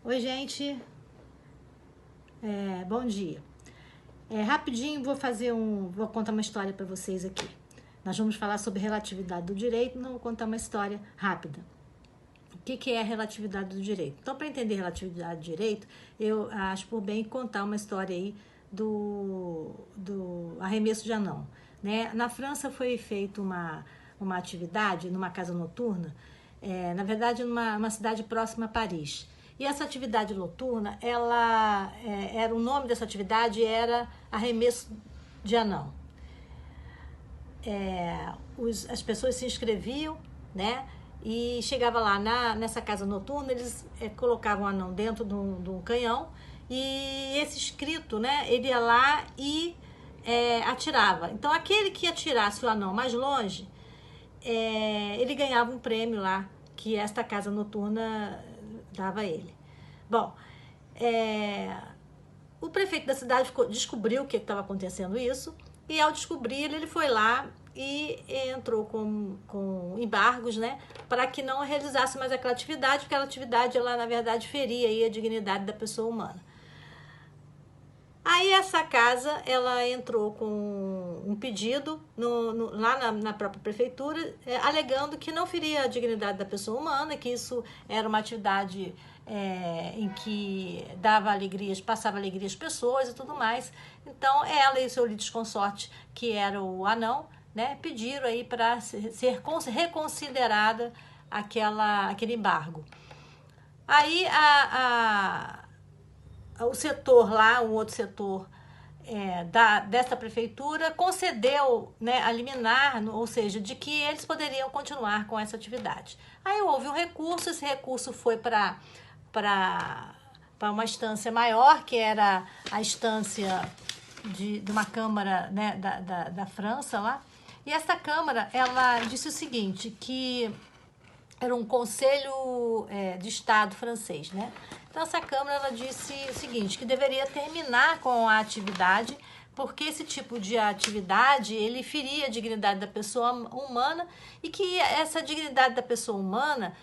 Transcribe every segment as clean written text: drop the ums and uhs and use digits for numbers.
Oi, gente. Bom dia. Rapidinho vou contar uma história para vocês aqui. Nós vamos falar sobre relatividade do direito, não vou contar uma história rápida. O que é a relatividade do direito? Então, para entender relatividade do direito, eu acho por bem contar uma história aí do arremesso de anão, né? Na França foi feita uma atividade numa casa noturna, na verdade numa cidade próxima a Paris. E essa atividade noturna, o nome dessa atividade era arremesso de anão. As pessoas se inscreviam, né? E chegava lá nessa casa noturna, eles colocavam o anão dentro de um canhão e esse inscrito, né, ele ia lá e atirava. Então, aquele que atirasse o anão mais longe, ele ganhava um prêmio lá que esta casa noturna dava a ele. Bom, o prefeito da cidade descobriu que estava acontecendo isso e, ao descobrir, ele foi lá e entrou com embargos, né, para que não realizasse mais aquela atividade, porque aquela atividade, ela, na verdade, feria aí a dignidade da pessoa humana. Aí essa casa, ela entrou com um pedido lá na própria prefeitura, alegando que não feria a dignidade da pessoa humana, que isso era uma atividade em que dava alegrias, passava alegria às pessoas e tudo mais. Então, ela e seu litisconsorte, que era o anão, né, pediram aí para ser reconsiderada aquele embargo. Aí o setor lá, um outro setor dessa prefeitura, concedeu, né, a liminar, ou seja, de que eles poderiam continuar com essa atividade. Aí houve um recurso, esse recurso foi para uma instância maior, que era a instância de uma Câmara, né, da França lá. E essa Câmara, ela disse o seguinte, que era um conselho de Estado francês, né? Então, essa Câmara, ela disse o seguinte, que deveria terminar com a atividade, porque esse tipo de atividade, ele feria a dignidade da pessoa humana e que essa dignidade da pessoa humana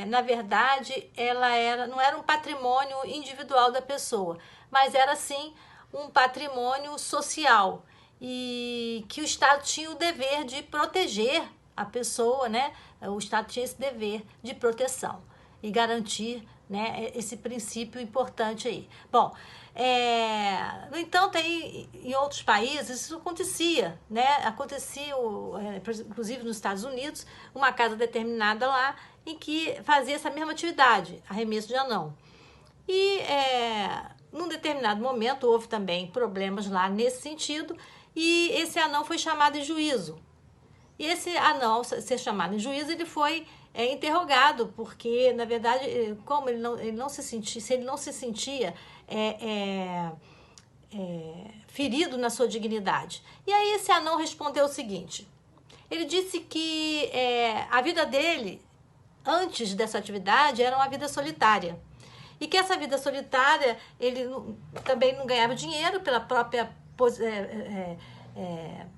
na verdade, não era um patrimônio individual da pessoa, mas era, sim, um patrimônio social e que o Estado tinha o dever de proteger a pessoa, né? O Estado tinha esse dever de proteção e garantir, né, esse princípio importante aí. Bom, no entanto, aí, em outros países isso acontecia, né? Acontecia, inclusive nos Estados Unidos, uma casa determinada lá em que fazia essa mesma atividade, arremesso de anão. E num determinado momento houve também problemas lá nesse sentido e esse anão foi chamado em juízo. E esse anão, ser chamado em juízo, ele foi interrogado, porque, na verdade, como ele não se sentia ferido na sua dignidade. E aí esse anão respondeu o seguinte, ele disse que a vida dele, antes dessa atividade, era uma vida solitária. E que essa vida solitária, ele também não ganhava dinheiro pela própria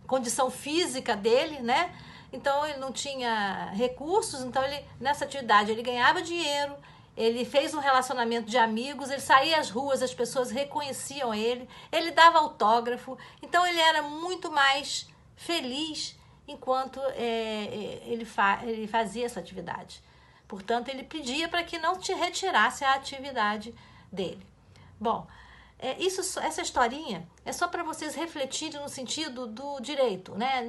condição física dele, né? Então, ele não tinha recursos, então, nessa atividade, ele ganhava dinheiro, ele fez um relacionamento de amigos, ele saía às ruas, as pessoas reconheciam ele dava autógrafo, então, ele era muito mais feliz enquanto ele fazia essa atividade. Portanto, ele pedia para que não te retirasse a atividade dele. Bom, essa historinha é só para vocês refletirem no sentido do direito, né?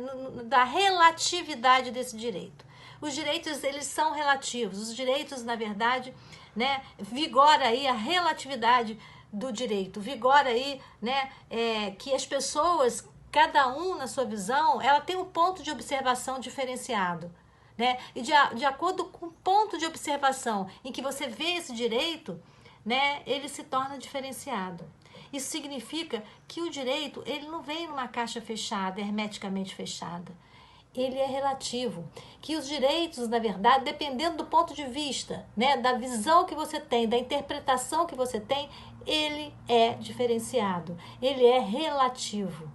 Da relatividade desse direito. Os direitos, eles são relativos. Os direitos, na verdade, né, vigora aí a relatividade do direito. Vigora aí, né, que as pessoas, cada um na sua visão, ela tem um ponto de observação diferenciado. Né? E de acordo com o ponto de observação em que você vê esse direito, né, ele se torna diferenciado. Isso significa que o direito, ele não vem numa caixa fechada, hermeticamente fechada. Ele é relativo. Que os direitos, na verdade, dependendo do ponto de vista, né, da visão que você tem, da interpretação que você tem, ele é diferenciado. Ele é relativo.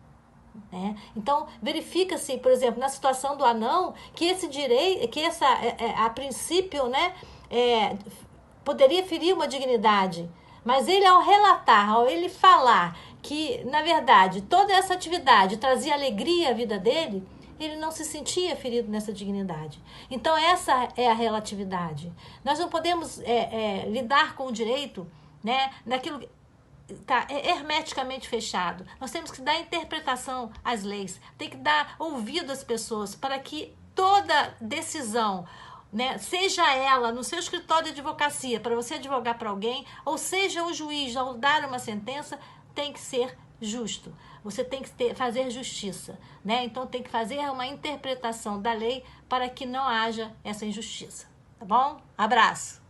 Então, verifica-se, por exemplo, na situação do anão, que esse direito, a princípio, né, poderia ferir uma dignidade. Mas ele, ao relatar, ao ele falar que, na verdade, toda essa atividade trazia alegria à vida dele, ele não se sentia ferido nessa dignidade. Então, essa é a relatividade. Nós não podemos lidar com o direito, né, naquilo que está hermeticamente fechado. Nós temos que dar interpretação às leis, tem que dar ouvido às pessoas para que toda decisão, né, seja ela no seu escritório de advocacia, para você advogar para alguém, ou seja o juiz ao dar uma sentença, tem que ser justo. Você tem que fazer justiça, né? Então tem que fazer uma interpretação da lei para que não haja essa injustiça, tá bom? Abraço!